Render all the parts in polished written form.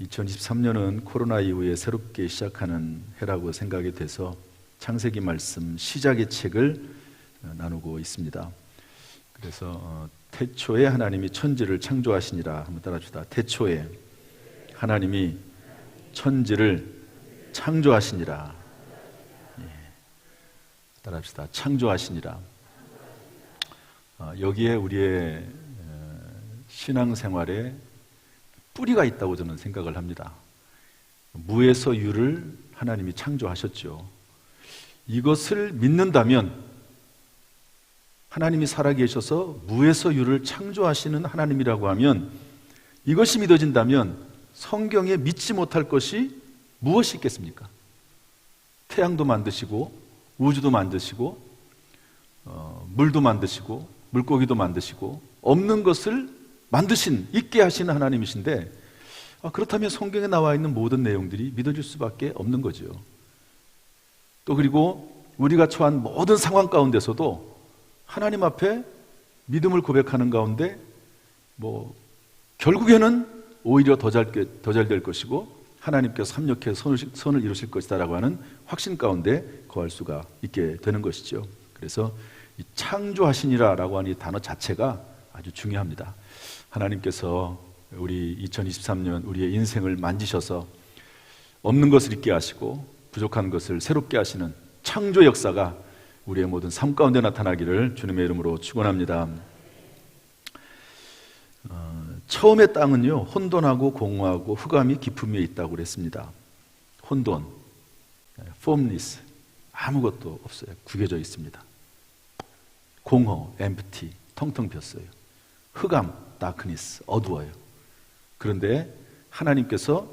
2023년은 코로나 이후에 새롭게 시작하는 해라고 생각이 돼서 창세기 말씀 시작의 책을 나누고 있습니다. 그래서 태초에 하나님이 천지를 창조하시니라. 한번 따라합시다. 태초에 하나님이 천지를 창조하시니라. 따라합시다. 창조하시니라. 여기에 우리의 신앙생활에 뿌리가 있다고 저는 생각을 합니다. 무에서 유를 하나님이 창조하셨죠. 이것을 믿는다면, 하나님이 살아계셔서 무에서 유를 창조하시는 하나님이라고 하면, 이것이 믿어진다면 성경에 믿지 못할 것이 무엇이 있겠습니까? 태양도 만드시고 우주도 만드시고 물도 만드시고 물고기도 만드시고 없는 것을 만드신, 있게 하시는 하나님이신데, 그렇다면 성경에 나와 있는 모든 내용들이 믿어질 수밖에 없는 거죠. 또 그리고 우리가 처한 모든 상황 가운데서도 하나님 앞에 믿음을 고백하는 가운데 결국에는 오히려 더 잘 될 것이고 하나님께서 합력해 선을 이루실 것이다 라고 하는 확신 가운데 거할 수가 있게 되는 것이죠. 그래서 이 창조하시니라 라고 하는 이 단어 자체가 아주 중요합니다. 하나님께서 우리 2023년 우리의 인생을 만지셔서 없는 것을 있게 하시고 부족한 것을 새롭게 하시는 창조 역사가 우리의 모든 삶 가운데 나타나기를 주님의 이름으로 축원합니다. 처음의 땅은요, 혼돈하고 공허하고 흑암이 깊음에 있다고 그랬습니다. 혼돈, formless, 아무것도 없어요. 구겨져 있습니다. 공허, empty, 텅텅 비었어요. 흑암, darkness, 어두워요. 그런데 하나님께서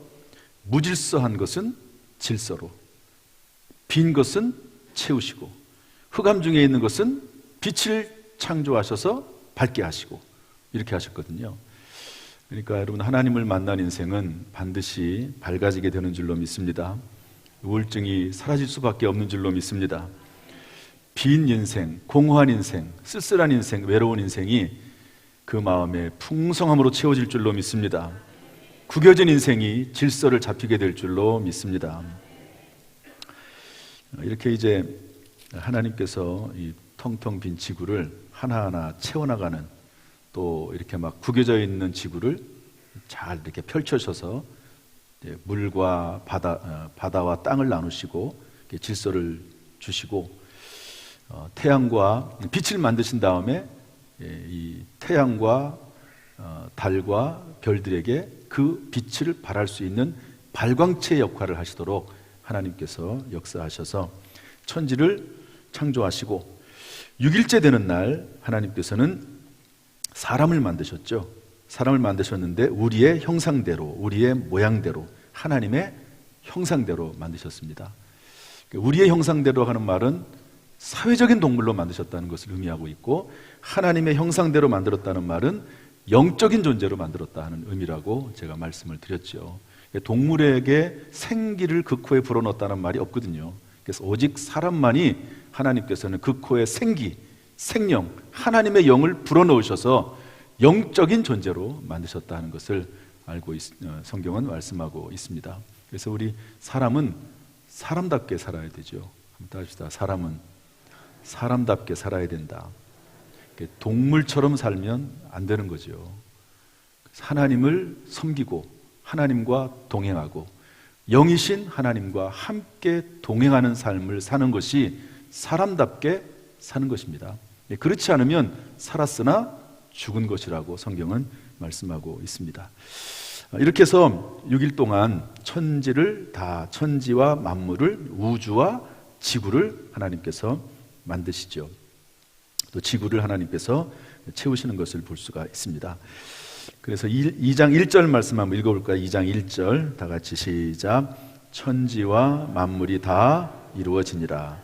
무질서한 것은 질서로, 빈 것은 채우시고, 흑암 중에 있는 것은 빛을 창조하셔서 밝게 하시고, 이렇게 하셨거든요. 그러니까 여러분, 하나님을 만난 인생은 반드시 밝아지게 되는 줄로 믿습니다. 우울증이 사라질 수밖에 없는 줄로 믿습니다. 빈 인생, 공허한 인생, 쓸쓸한 인생, 외로운 인생이 그 마음에 풍성함으로 채워질 줄로 믿습니다. 구겨진 인생이 질서를 잡히게 될 줄로 믿습니다. 이렇게 이제 하나님께서 이 텅텅 빈 지구를 하나하나 채워나가는, 또 이렇게 막 구겨져 있는 지구를 잘 이렇게 펼쳐셔서 물과 바다와 땅을 나누시고 질서를 주시고, 태양과 빛을 만드신 다음에 이 태양과 달과 별들에게 그 빛을 발할 수 있는 발광체 역할을 하시도록 하나님께서 역사하셔서 천지를 창조하시고, 6일째 되는 날 하나님께서는 사람을 만드셨죠. 사람을 만드셨는데 우리의 형상대로, 우리의 모양대로, 하나님의 형상대로 만드셨습니다. 우리의 형상대로 하는 말은 사회적인 동물로 만드셨다는 것을 의미하고 있고, 하나님의 형상대로 만들었다는 말은 영적인 존재로 만들었다 하는 의미라고 제가 말씀을 드렸죠. 동물에게 생기를 그 코에 불어넣었다는 말이 없거든요. 그래서 오직 사람만이 하나님께서는 그 코에 생기, 생명, 하나님의 영을 불어넣으셔서 영적인 존재로 만드셨다는 것을 알고 성경은 말씀하고 있습니다. 그래서 우리 사람은 사람답게 살아야 되죠. 한번 합시다. 사람은 사람답게 살아야 된다. 동물처럼 살면 안 되는 거죠. 하나님을 섬기고 하나님과 동행하고 영이신 하나님과 함께 동행하는 삶을 사는 것이 사람답게 사는 것입니다. 그렇지 않으면 살았으나 죽은 것이라고 성경은 말씀하고 있습니다. 이렇게 해서 6일 동안 천지와 만물을, 우주와 지구를 하나님께서 만드시죠. 또 지구를 하나님께서 채우시는 것을 볼 수가 있습니다. 그래서 2장 1절 말씀 한번 읽어볼까요? 2장 1절 다 같이 시작. 천지와 만물이 다 이루어지니라.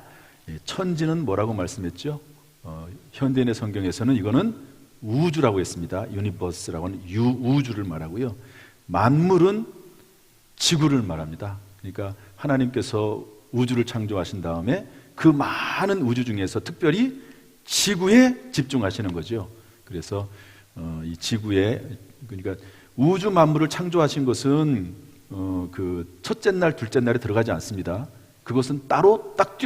천지는 뭐라고 말씀했죠? 현대인의 성경에서는 이거는 우주라고 했습니다. 유니버스라고 하는 우주를 말하고요. 만물은 지구를 말합니다. 그러니까 하나님께서 우주를 창조하신 다음에 그 많은 우주 중에서 특별히 지구에 집중하시는 거죠. 그래서 이 지구에, 그러니까 우주 만물을 창조하신 것은 그 첫째 날, 둘째 날에 들어가지 않습니다. 그것은 따로 딱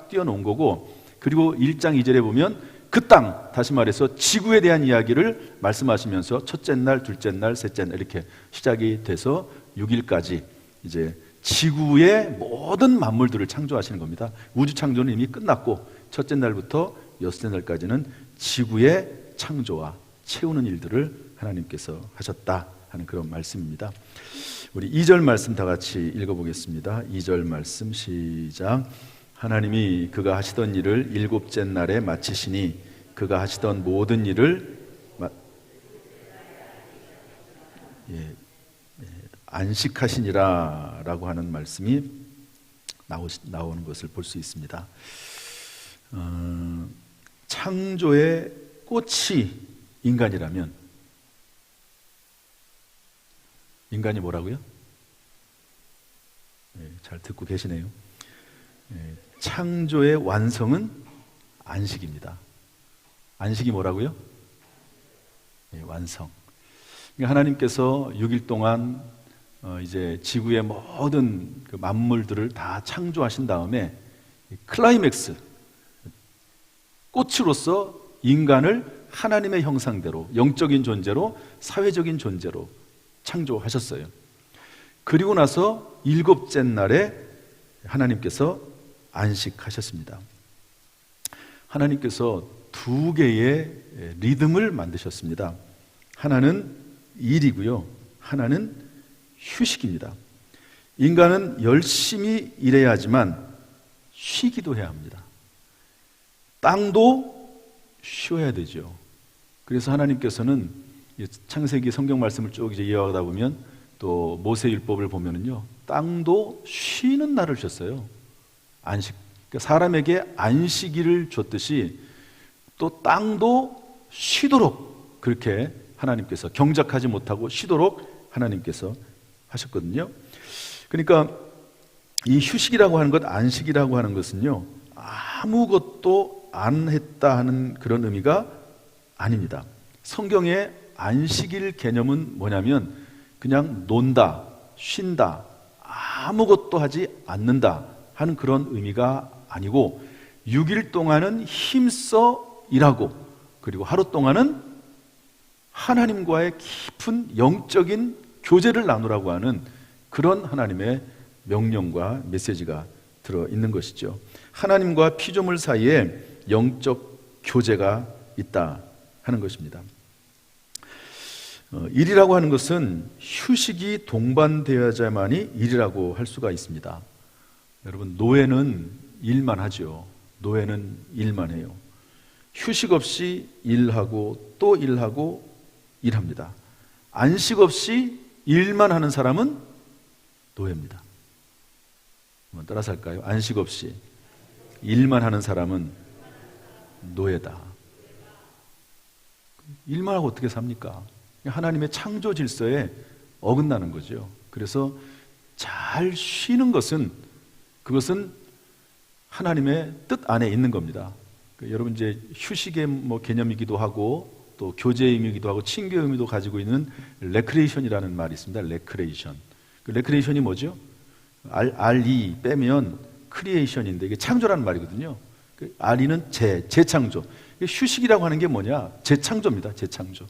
띄어 놓은 거고, 그리고 1장 2절에 보면 그 땅, 다시 말해서 지구에 대한 이야기를 말씀하시면서 첫째 날, 둘째 날, 셋째 날 이렇게 시작이 돼서 6일까지 이제 지구의 모든 만물들을 창조하시는 겁니다. 우주 창조는 이미 끝났고 첫째 날부터 여섯째 날까지는 지구의 창조와 채우는 일들을 하나님께서 하셨다 하는 그런 말씀입니다. 우리 2절 말씀 다 같이 읽어보겠습니다. 2절 말씀 시작. 하나님이 그가 하시던 일을 일곱째 날에 마치시니 그가 하시던 모든 일을 안식하시니라 라고 하는 말씀이 나오는 것을 볼 수 있습니다. 창조의 꽃이 인간이라면 인간이 뭐라고요? 잘 듣고 계시네요. 창조의 완성은 안식입니다. 안식이 뭐라고요? 완성. 그러니까 하나님께서 6일 동안 이제 지구의 모든 그 만물들을 다 창조하신 다음에 클라이맥스, 꽃으로서 인간을 하나님의 형상대로 영적인 존재로 사회적인 존재로 창조하셨어요. 그리고 나서 일곱째 날에 하나님께서 안식하셨습니다. 하나님께서 두 개의 리듬을 만드셨습니다. 하나는 일이고요, 하나는 휴식입니다. 인간은 열심히 일해야지만 쉬기도 해야 합니다. 땅도 쉬어야 되죠. 그래서 하나님께서는 창세기 성경 말씀을 쭉 이제 이어가다 보면 또 모세율법을 보면은요, 땅도 쉬는 날을 주셨어요. 안식. 그러니까 사람에게 안식일을 줬듯이 또 땅도 쉬도록 그렇게 하나님께서 경작하지 못하고 쉬도록 하나님께서 하셨거든요. 그러니까 이 휴식이라고 하는 것, 안식이라고 하는 것은요, 아무것도 안 했다 하는 그런 의미가 아닙니다. 성경의 안식일 개념은 뭐냐면 그냥 논다, 쉰다, 아무것도 하지 않는다 하는 그런 의미가 아니고 6일 동안은 힘써 일하고 그리고 하루 동안은 하나님과의 깊은 영적인 교제를 나누라고 하는 그런 하나님의 명령과 메시지가 들어있는 것이죠. 하나님과 피조물 사이에 영적 교제가 있다 하는 것입니다. 일이라고 하는 것은 휴식이 동반되어야만이 일이라고 할 수가 있습니다. 여러분, 노예는 일만 하죠. 노예는 일만 해요. 휴식 없이 일하고 또 일하고 일합니다. 안식 없이 일만 하는 사람은 노예입니다. 한번 따라서 할까요? 안식 없이 일만 하는 사람은 노예다. 일만 하고 어떻게 삽니까? 하나님의 창조 질서에 어긋나는 거죠. 그래서 잘 쉬는 것은 그것은 하나님의 뜻 안에 있는 겁니다. 여러분, 이제 휴식의 개념이기도 하고 또 교제의 의미이기도 하고 친교의 의미도 가지고 있는 레크레이션이라는 말이 있습니다. 레크레이션. 그 레크레이션이 뭐죠? RE 빼면 크리에이션인데 이게 창조라는 말이거든요. 그 RE는 재창조. 휴식이라고 하는 게 뭐냐? 재창조입니다. 재창조.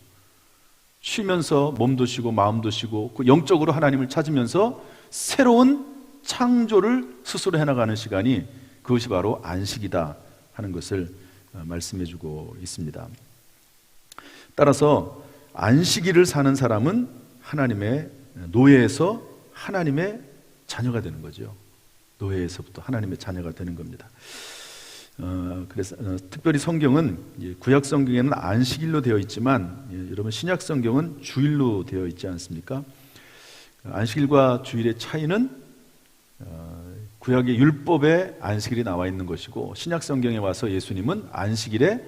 쉬면서 몸도 쉬고 마음도 쉬고 그 영적으로 하나님을 찾으면서 새로운 창조를 스스로 해나가는 시간이 그것이 바로 안식이다 하는 것을 말씀해주고 있습니다. 따라서 안식일을 사는 사람은 하나님의 노예에서 하나님의 자녀가 되는 거죠. 노예에서부터 하나님의 자녀가 되는 겁니다. 그래서 특별히 성경은 구약 성경에는 안식일로 되어 있지만 여러분 신약 성경은 주일로 되어 있지 않습니까? 안식일과 주일의 차이는 구약의 율법에 안식일이 나와 있는 것이고 신약 성경에 와서 예수님은 안식일의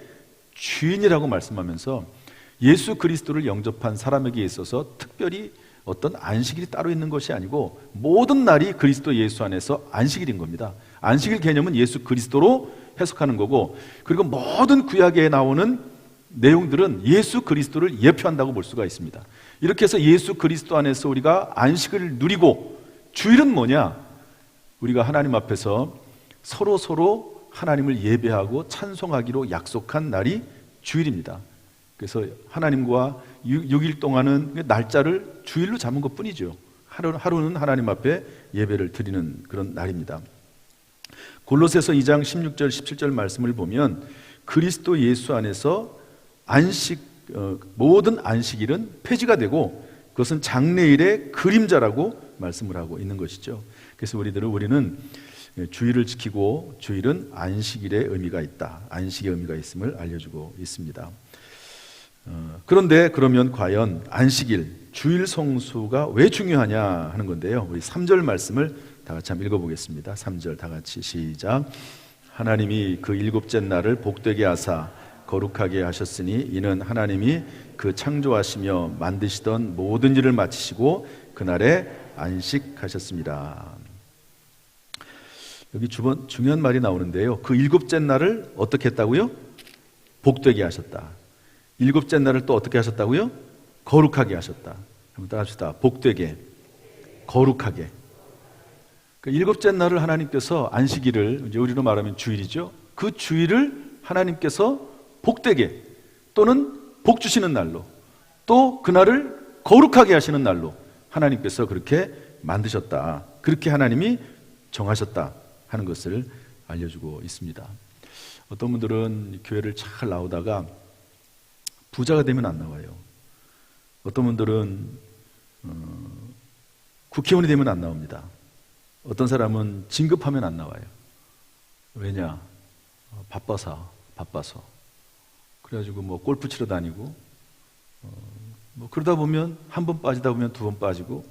주인이라고 말씀하면서 예수 그리스도를 영접한 사람에게 있어서 특별히 어떤 안식일이 따로 있는 것이 아니고 모든 날이 그리스도 예수 안에서 안식일인 겁니다. 안식일 개념은 예수 그리스도로 해석하는 거고, 그리고 모든 구약에 나오는 내용들은 예수 그리스도를 예표한다고 볼 수가 있습니다. 이렇게 해서 예수 그리스도 안에서 우리가 안식을 누리고 주일은 뭐냐? 우리가 하나님 앞에서 서로 하나님을 예배하고 찬송하기로 약속한 날이 주일입니다. 그래서 하나님과 6일 동안은 날짜를 주일로 잡은 것 뿐이죠. 하루는 하나님 앞에 예배를 드리는 그런 날입니다. 골로새서 2장 16절 17절 말씀을 보면 그리스도 예수 안에서 모든 안식일은 폐지가 되고 그것은 장래일의 그림자라고 말씀을 하고 있는 것이죠. 그래서 우리는 주일을 지키고 주일은 안식일의 의미가 있다. 안식의 의미가 있음을 알려주고 있습니다. 그런데 그러면 과연 안식일, 주일 성수가 왜 중요하냐 하는 건데요. 우리 3절 말씀을 다 같이 한번 읽어보겠습니다. 3절 다 같이 시작. 하나님이 그 일곱째 날을 복되게 하사 거룩하게 하셨으니 이는 하나님이 그 창조하시며 만드시던 모든 일을 마치시고 그날에 안식하셨습니다. 여기 중요한 말이 나오는데요. 그 일곱째 날을 어떻게 했다고요? 복되게 하셨다. 일곱째 날을 또 어떻게 하셨다고요? 거룩하게 하셨다. 한번 따라합시다. 복되게, 거룩하게. 그 일곱째 날을 하나님께서 안식일을, 이제 우리로 말하면 주일이죠. 그 주일을 하나님께서 복되게 또는 복 주시는 날로, 또 그날을 거룩하게 하시는 날로 하나님께서 그렇게 만드셨다. 그렇게 하나님이 정하셨다 하는 것을 알려주고 있습니다. 어떤 분들은 교회를 잘 나오다가 부자가 되면 안 나와요. 어떤 분들은 국회의원이 되면 안 나옵니다. 어떤 사람은 진급하면 안 나와요. 왜냐? 바빠서. 그래가지고 뭐 골프 치러 다니고, 뭐 그러다 보면 한 번 빠지다 보면 두 번 빠지고,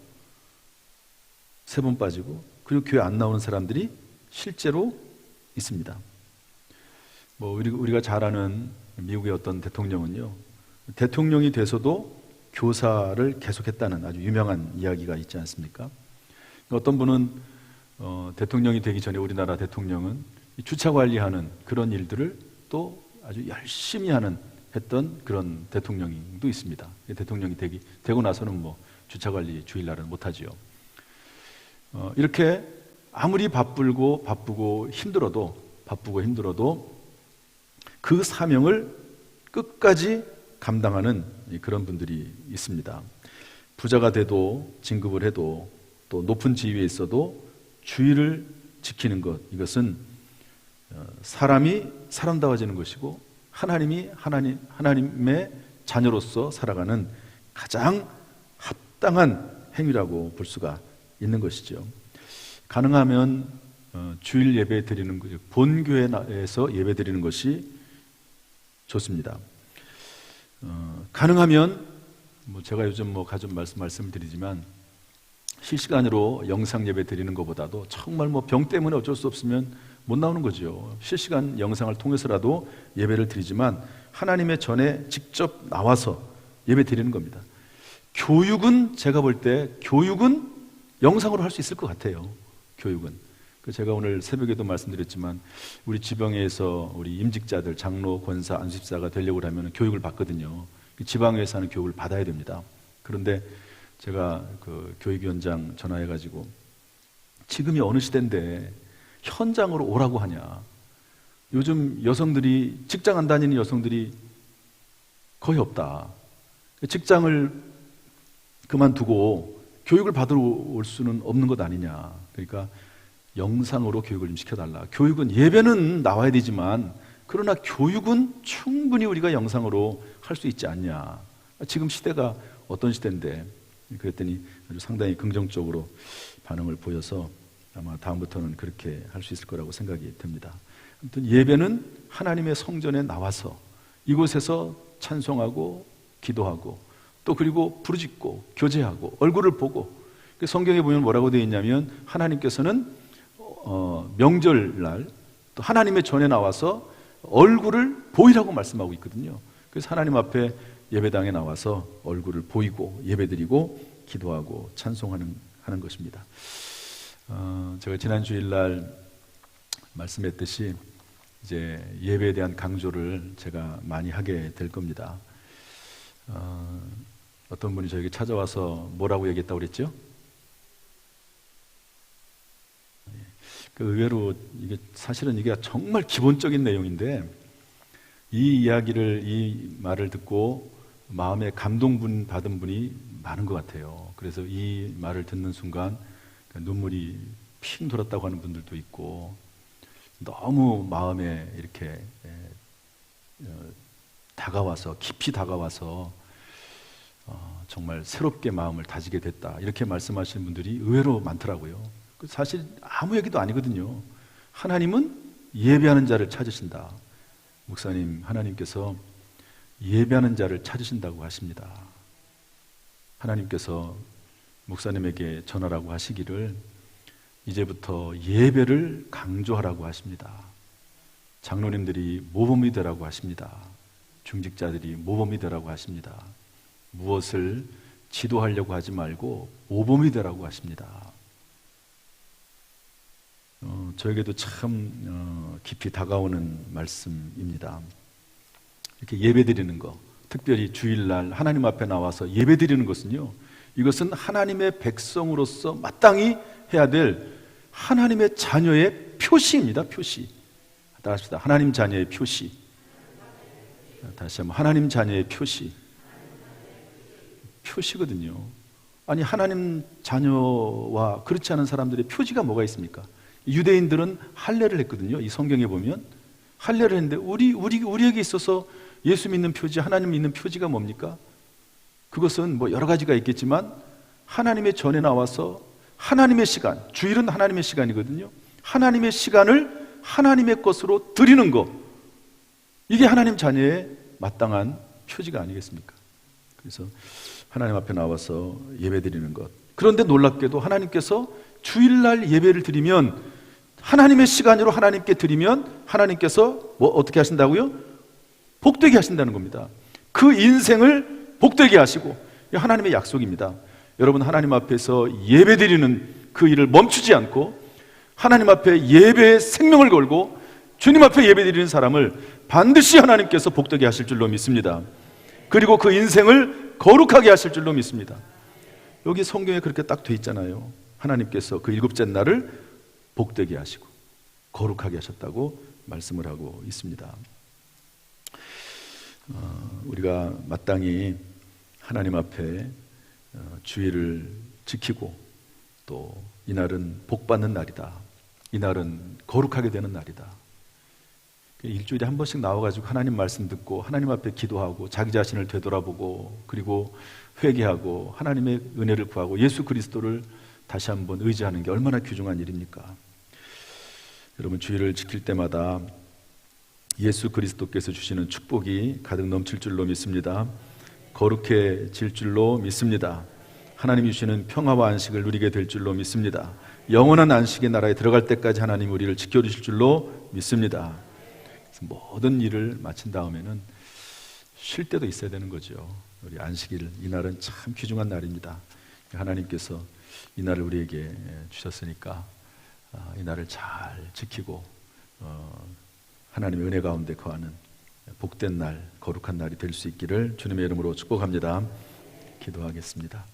세 번 빠지고, 그리고 교회 안 나오는 사람들이 실제로 있습니다. 뭐 우리가 잘 아는 미국의 어떤 대통령은요, 대통령이 돼서도 교사를 계속했다는 아주 유명한 이야기가 있지 않습니까? 어떤 분은 대통령이 되기 전에 우리나라 대통령은 주차 관리하는 그런 일들을 또 아주 열심히 했던 그런 대통령도 있습니다. 대통령이 되고 나서는 뭐 주차 관리 주일날은 못하지요. 이렇게 아무리 바쁘고 힘들어도 그 사명을 끝까지 감당하는 그런 분들이 있습니다. 부자가 돼도 진급을 해도 또 높은 지위에 있어도 주의를 지키는 것, 이것은 사람이 사람다워지는 것이고 하나님의 자녀로서 살아가는 가장 합당한 행위라고 볼 수가 있는 것이죠. 가능하면 주일 예배 드리는 것, 본교회에서 예배 드리는 것이 좋습니다. 가능하면 제가 요즘 가끔 말씀을 드리지만 실시간으로 영상 예배 드리는 것보다도 정말 병 때문에 어쩔 수 없으면 못 나오는 거죠. 실시간 영상을 통해서라도 예배를 드리지만 하나님의 전에 직접 나와서 예배 드리는 겁니다. 교육은 제가 볼 때 교육은 영상으로 할 수 있을 것 같아요. 교육은. 제가 오늘 새벽에도 말씀드렸지만 우리 지방에서 우리 임직자들 장로, 권사, 안수집사가 되려고 하면 교육을 받거든요. 지방에서 하는 교육을 받아야 됩니다. 그런데 제가 그 교육위원장 전화해가지고 지금이 어느 시대인데 현장으로 오라고 하냐. 요즘 여성들이 직장 안 다니는 여성들이 거의 없다. 직장을 그만두고 교육을 받으러 올 수는 없는 것 아니냐. 그러니까 영상으로 교육을 좀 시켜달라. 교육은 예배는 나와야 되지만 그러나 교육은 충분히 우리가 영상으로 할 수 있지 않냐. 지금 시대가 어떤 시대인데. 그랬더니 아주 상당히 긍정적으로 반응을 보여서 아마 다음부터는 그렇게 할 수 있을 거라고 생각이 듭니다. 아무튼 예배는 하나님의 성전에 나와서 이곳에서 찬송하고 기도하고 또 그리고 부르짖고 교제하고 얼굴을 보고, 성경에 보면 뭐라고 되어 있냐면 하나님께서는 명절날 또 하나님의 전에 나와서 얼굴을 보이라고 말씀하고 있거든요. 그래서 하나님 앞에 예배당에 나와서 얼굴을 보이고 예배드리고 기도하고 찬송하는 것입니다. 제가 지난 주일날 말씀했듯이 이제 예배에 대한 강조를 제가 많이 하게 될 겁니다. 어떤 분이 저에게 찾아와서 뭐라고 얘기했다고 그랬죠? 의외로 이게 사실은 이게 정말 기본적인 내용인데 이 이야기를, 이 말을 듣고 마음에 감동 받은 분이 많은 것 같아요. 그래서 이 말을 듣는 순간 눈물이 핑 돌았다고 하는 분들도 있고, 너무 마음에 이렇게 다가와서, 깊이 다가와서 정말 새롭게 마음을 다지게 됐다, 이렇게 말씀하시는 분들이 의외로 많더라고요. 사실 아무 얘기도 아니거든요. 하나님은 예배하는 자를 찾으신다. 목사님, 하나님께서 예배하는 자를 찾으신다고 하십니다. 하나님께서 목사님에게 전하라고 하시기를 이제부터 예배를 강조하라고 하십니다. 장로님들이 모범이 되라고 하십니다. 중직자들이 모범이 되라고 하십니다. 무엇을 지도하려고 하지 말고 모범이 되라고 하십니다. 저에게도 참 깊이 다가오는 말씀입니다. 이렇게 예배드리는 거, 특별히 주일날 하나님 앞에 나와서 예배드리는 것은요, 이것은 하나님의 백성으로서 마땅히 해야 될 하나님의 자녀의 표시입니다. 표시. 다시 합시다. 하나님 자녀의 표시. 다시 한번, 하나님 자녀의 표시. 표시거든요. 아니, 하나님 자녀와 그렇지 않은 사람들의 표지가 뭐가 있습니까? 유대인들은 할례를 했거든요. 이 성경에 보면 할례를 했는데 우리에게 있어서 예수 믿는 표지, 하나님 믿는 표지가 뭡니까? 그것은 뭐 여러 가지가 있겠지만 하나님의 전에 나와서 하나님의 시간, 주일은 하나님의 시간이거든요. 하나님의 시간을 하나님의 것으로 드리는 것, 이게 하나님 자녀의 마땅한 표지가 아니겠습니까? 그래서 하나님 앞에 나와서 예배드리는 것. 그런데 놀랍게도 하나님께서 주일날 예배를 드리면, 하나님의 시간으로 하나님께 드리면 하나님께서 뭐 어떻게 하신다고요? 복되게 하신다는 겁니다. 그 인생을 복되게 하시고, 하나님의 약속입니다. 여러분, 하나님 앞에서 예배드리는 그 일을 멈추지 않고 하나님 앞에 예배의 생명을 걸고 주님 앞에 예배드리는 사람을 반드시 하나님께서 복되게 하실 줄로 믿습니다. 그리고 그 인생을 거룩하게 하실 줄로 믿습니다. 여기 성경에 그렇게 딱 돼 있잖아요. 하나님께서 그 일곱째 날을 복되게 하시고 거룩하게 하셨다고 말씀을 하고 있습니다. 우리가 마땅히 하나님 앞에 주의를 지키고, 또 이날은 복받는 날이다, 이날은 거룩하게 되는 날이다, 일주일에 한 번씩 나와가지고 하나님 말씀 듣고 하나님 앞에 기도하고 자기 자신을 되돌아보고 그리고 회개하고 하나님의 은혜를 구하고 예수 그리스도를 다시 한번 의지하는 게 얼마나 귀중한 일입니까? 여러분, 주일을 지킬 때마다 예수 그리스도께서 주시는 축복이 가득 넘칠 줄로 믿습니다. 거룩해질 줄로 믿습니다. 하나님이 주시는 평화와 안식을 누리게 될 줄로 믿습니다. 영원한 안식의 나라에 들어갈 때까지 하나님 우리를 지켜주실 줄로 믿습니다. 모든 일을 마친 다음에는 쉴 때도 있어야 되는 거죠. 우리 안식일, 이날은 참 귀중한 날입니다. 하나님께서 이 날을 우리에게 주셨으니까 이 날을 잘 지키고 하나님의 은혜 가운데 거하는 복된 날, 거룩한 날이 될 수 있기를 주님의 이름으로 축복합니다. 기도하겠습니다.